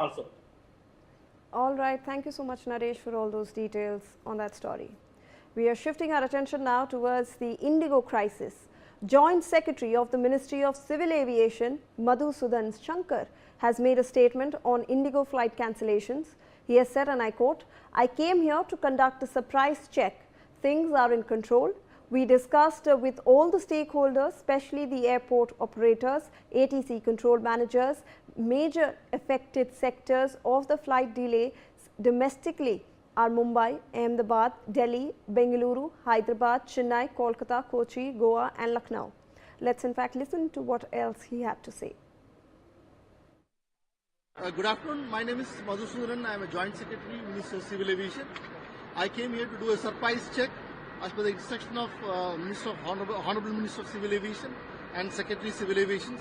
also. All right, thank you so much, Naresh, for all those details on that story. We are shifting our attention now towards the Indigo crisis. Joint Secretary of the Ministry of Civil Aviation, Madhusudan Shankar, has made a statement on Indigo flight cancellations. He has said, and I quote, "I came here to conduct a surprise check. Things are in control. We discussed with all the stakeholders, especially the airport operators, ATC control managers, major affected sectors of the flight delay domestically are Mumbai, Ahmedabad, Delhi, Bengaluru, Hyderabad, Chennai, Kolkata, Kochi, Goa and Lucknow." Let's in fact listen to what else he had to say. Good afternoon. My name is Madhusudan. I am a Joint Secretary, Minister of Civil Aviation. I came here to do a surprise check as per the instruction of Honorable Minister of Civil Aviation and Secretary Civil Aviation.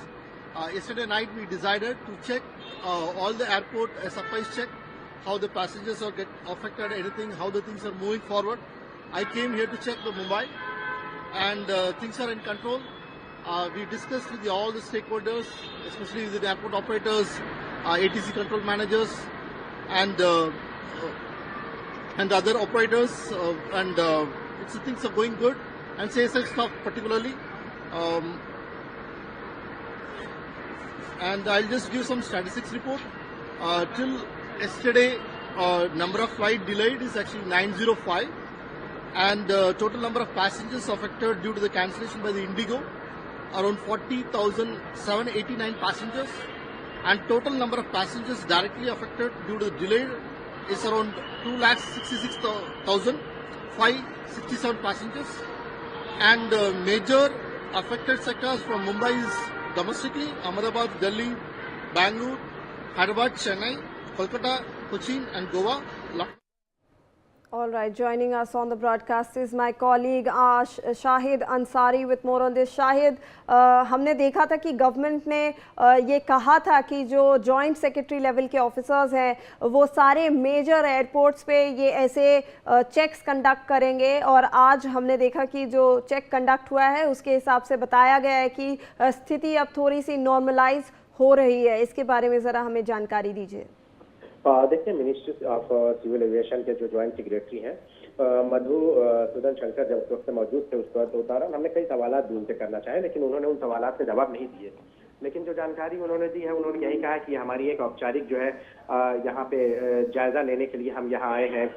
Yesterday night we decided to check all the airport, a surprise check, how the passengers are get affected, anything, how the things are moving forward. I came here to check the Mumbai and things are in control. We discussed with all the stakeholders, especially with the airport operators, ATC control managers and other operators things are going good, and CSL staff particularly. And I'll just give some statistics report. Till yesterday, number of flight delayed is actually 905, and total number of passengers affected due to the cancellation by the Indigo around 40,789 passengers, and total number of passengers directly affected due to the delay is around 2,66,567 passengers, and major affected sectors from Mumbai is domestically Ahmedabad, Delhi, Bangalore, Hyderabad, Chennai, Kolkata, Cochin and Goa. All right, joining us on the broadcast is my colleague Shahid Ansari with more on this. Shahid, हमने देखा था कि government ने ये कहा था कि जो जॉइंट सेक्रेटरी लेवल के ऑफिसर्स हैं वो सारे मेजर एयरपोर्ट्स पे ये ऐसे चेक्स कंडक्ट करेंगे, और आज हमने देखा कि जो चेक कंडक्ट हुआ है उसके हिसाब से बताया गया है कि स्थिति अब थोड़ी सी नॉर्मलाइज हो रही है। इसके बारे में ज़रा हमें जानकारी दीजिए। देखिए, मिनिस्ट्री ऑफ सिविल एविएशन के जो ज्वाइंट सेक्रेटरी हैं मधुसूदन शंकर जब उस वक्त मौजूद थे, उस दौरान हमने कई सवाल भी उनसे करना चाहे, लेकिन उन्होंने उन सवालों के जवाब नहीं दिए। लेकिन जो जानकारी उन्होंने दी है, उन्होंने यही कहा कि हमारी एक औपचारिक जो है यहाँ पे जायजा लेने के लिए हम यहाँ आए हैं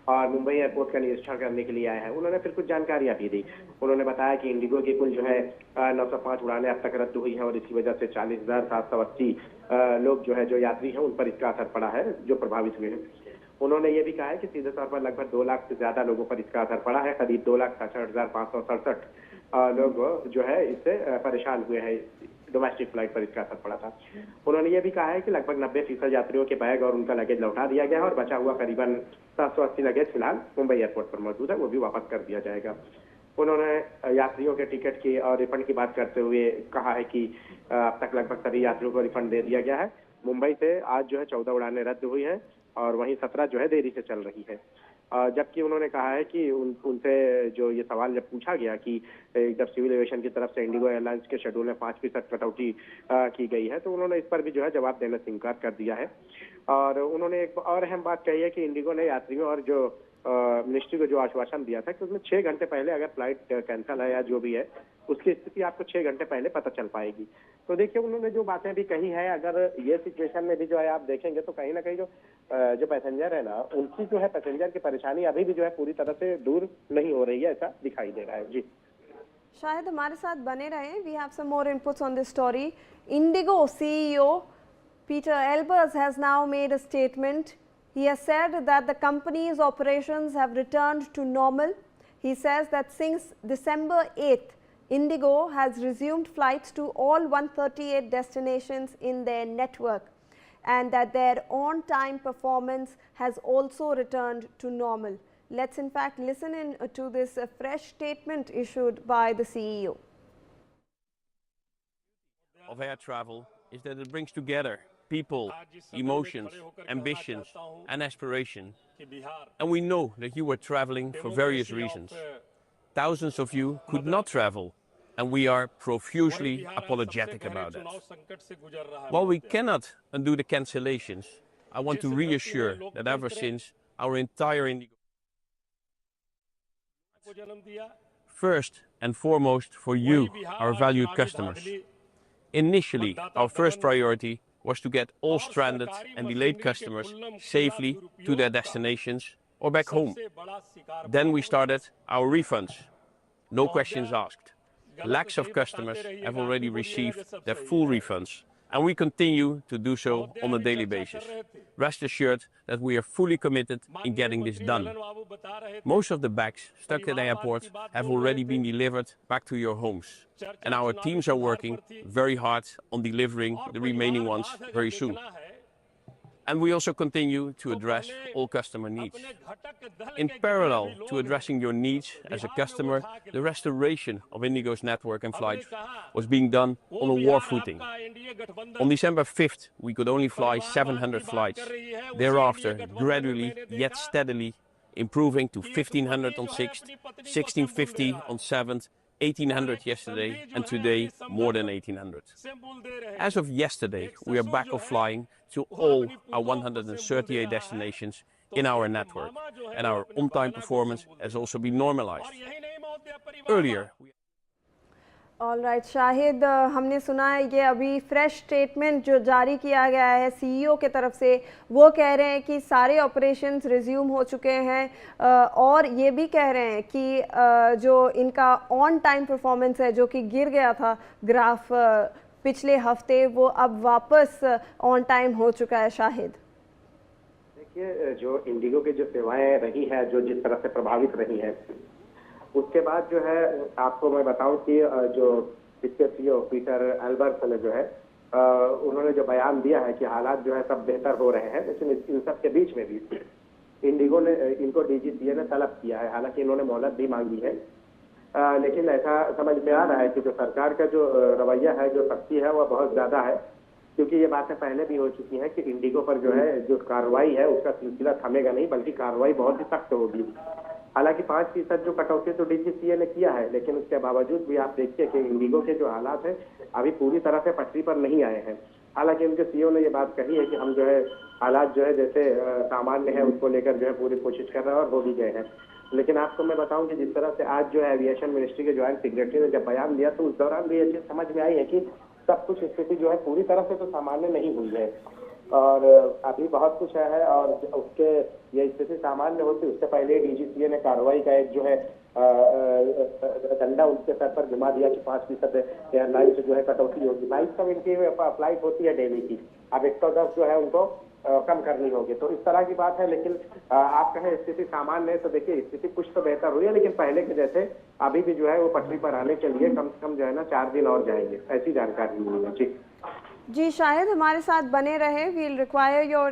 और मुंबई एयरपोर्ट का निरीक्षण करने के लिए आए हैं। उन्होंने फिर कुछ जानकारियां भी दी। उन्होंने बताया कि इंडिगो की कुल जो है 905 उड़ानें अब तक रद्द हुई हैं और इसकी वजह से 40,780 लोग जो है जो यात्री हैं उन पर इसका असर पड़ा है, जो प्रभावित हुए हैं। उन्होंने ये भी कहा है कि सीधे तौर पर लगभग 2 लाख से ज्यादा लोगों पर इसका असर पड़ा है। करीब 2,67,567 लोग जो है इससे परेशान हुए हैं। डोमेस्टिक फ्लाइट पर इसका असर पड़ा था। उन्होंने ये भी कहा है कि लगभग 90% यात्रियों के बैग और उनका लगेज लौटा दिया गया है और बचा हुआ करीबन 780 लगेज फिलहाल मुंबई एयरपोर्ट पर मौजूद है, वो भी वापस कर दिया जाएगा। उन्होंने यात्रियों के टिकट की और रिफंड की बात करते हुए कहा है कि अब तक लगभग सभी यात्रियों को रिफंड दे दिया गया है। मुंबई से आज जो है 14 उड़ानें रद्द हुई हैं और वहीं 17 जो है देरी से चल रही है। जबकि उन्होंने कहा है कि उनसे जो ये सवाल जब पूछा गया कि जब सिविल एविएशन की तरफ से इंडिगो एयरलाइंस के शेड्यूल में 5% कटौती की गई है, तो उन्होंने इस पर भी जो है जवाब देने से इनकार कर दिया है। और उन्होंने एक और अहम बात कही है कि इंडिगो ने यात्रियों और जो मिनिस्ट्री को जो आश्वासन दिया था कि उसमें 6 घंटे पहले अगर फ्लाइट कैंसिल है या जो भी है उसकी स्थिति आपको 6 घंटे पहले पता चल पाएगी। तो देखिए, उन्होंने जो बातें भी कही है, अगर ये सिचुएशन में भी जो है आप देखेंगे तो कहीं ना कहीं जो पैसेंजर है ना, उनकी जो है पैसेंजर की परेशानी अभी भी जो है पूरी तरह से दूर नहीं हो रही है, ऐसा दिखाई दे रहा है। जी शायद हमारे साथ बने रहें। We have some more inputs on this story. IndiGo CEO Peter Elbers has now made a statement. He has said that the company's operations have returned to normal. He says that since December 8th, Indigo has resumed flights to all 138 destinations in their network, and that their on-time performance has also returned to normal. Let's in fact listen in to this fresh statement issued by the CEO. Of air travel is that it brings together people, emotions, ambitions and aspiration. And we know that you were traveling for various reasons. Thousands of you could not travel and we are profusely apologetic about it. While we cannot undo the cancellations, I want to reassure that ever since our entire Indigo, first and foremost for you, our valued customers. Initially, our first priority was to get all stranded and delayed customers safely to their destinations or back home. Then we started our refunds. No questions asked. Lakhs of customers have already received their full refunds, and we continue to do so on a daily basis. Rest assured that we are fully committed in getting this done. Most of the bags stuck at the airport have already been delivered back to your homes, and our teams are working very hard on delivering the remaining ones very soon. And we also continue to address all customer needs. In parallel to addressing your needs as a customer, the restoration of Indigo's network and flights was being done on a war footing. On December 5th, we could only fly 700 flights. Thereafter, gradually yet steadily improving to 1,500 on 6th, 1,650 on 7th, 1,800 yesterday, and today more than 1,800. As of yesterday, we are back of flying to all our 138 destinations in our network, and our on-time performance has also been normalized. Earlier, all right Shahid, हमने सुना है ये अभी fresh statement जो जारी किया गया है सीईओ के तरफ से, वो कह रहे हैं कि सारे ऑपरेशंस रिज्यूम हो चुके हैं और ये भी कह रहे हैं कि जो इनका ऑन टाइम परफॉर्मेंस है जो कि गिर गया था ग्राफ पिछले हफ्ते, वो अब वापस ऑन टाइम हो चुका है। शाहिद, देखिए, जो इंडिगो की जो सेवाएं रही हैं, जो जिस तरह से प्रभावित रही हैं, उसके बाद जो है आपको मैं बताऊं कि जो इसके सीईओ पीटर एल्बर्ट ने जो है उन्होंने जो बयान दिया है कि हालात जो है सब बेहतर हो रहे हैं, लेकिन इन सब के बीच में भी इंडिगो ने इनको डीजीसीए ने तलब किया है। हालांकि इन्होंने मोहलत भी मांगी है, लेकिन ऐसा समझ में आ रहा है कि जो सरकार का जो रवैया है, जो सख्ती है, वह बहुत ज्यादा है, क्योंकि ये बातें पहले भी हो चुकी हैं कि इंडिगो पर जो है जो कार्रवाई है उसका सिलसिला थमेगा नहीं, बल्कि कार्रवाई बहुत ही सख्त होगी। हालांकि 5% जो कटौती तो डीजीसीए ने किया है, लेकिन उसके बावजूद भी आप देखिए कि इंडिगो के जो हालात हैं अभी पूरी तरह से पटरी पर नहीं आए हैं। हालांकि उनके सीईओ ने ये बात कही है कि हम जो है हालात जो है जैसे सामान्य है उसको लेकर जो है पूरी कोशिश कर रहे हैं और हो भी गए हैं। लेकिन आपको मैं बताऊं कि जिस तरह से आज जो है एविएशन मिनिस्ट्री के ज्वाइंट सेक्रेटरी ने जब बयान दिया तो उस दौरान भी ये चीज समझ में आई है कि सब कुछ स्थिति जो है पूरी तरह से तो सामान्य नहीं हुई है और अभी बहुत कुछ है, और उसके ये स्थिति सामान्य होती उससे पहले डीजीसीए ने कार्रवाई का एक जो है डंडा उनके सर पर घुमा दिया कि 5% एयरलाइन से जो है कटौती होगी। 22 इनकी फ्लाइट होती है डेली की, अब 110 जो है उनको कम करनी होगी, तो इस तरह की बात है। लेकिन आप कहें स्थिति सामान्य है तो देखिए स्थिति कुछ तो बेहतर हुई है, लेकिन पहले के जैसे अभी भी जो है वो पटरी पर आने के लिए कम से कम जो है ना 4 दिन और जाएंगे, ऐसी जानकारी मिली है। जी शाहिद हमारे साथ बने रहे। We'll require your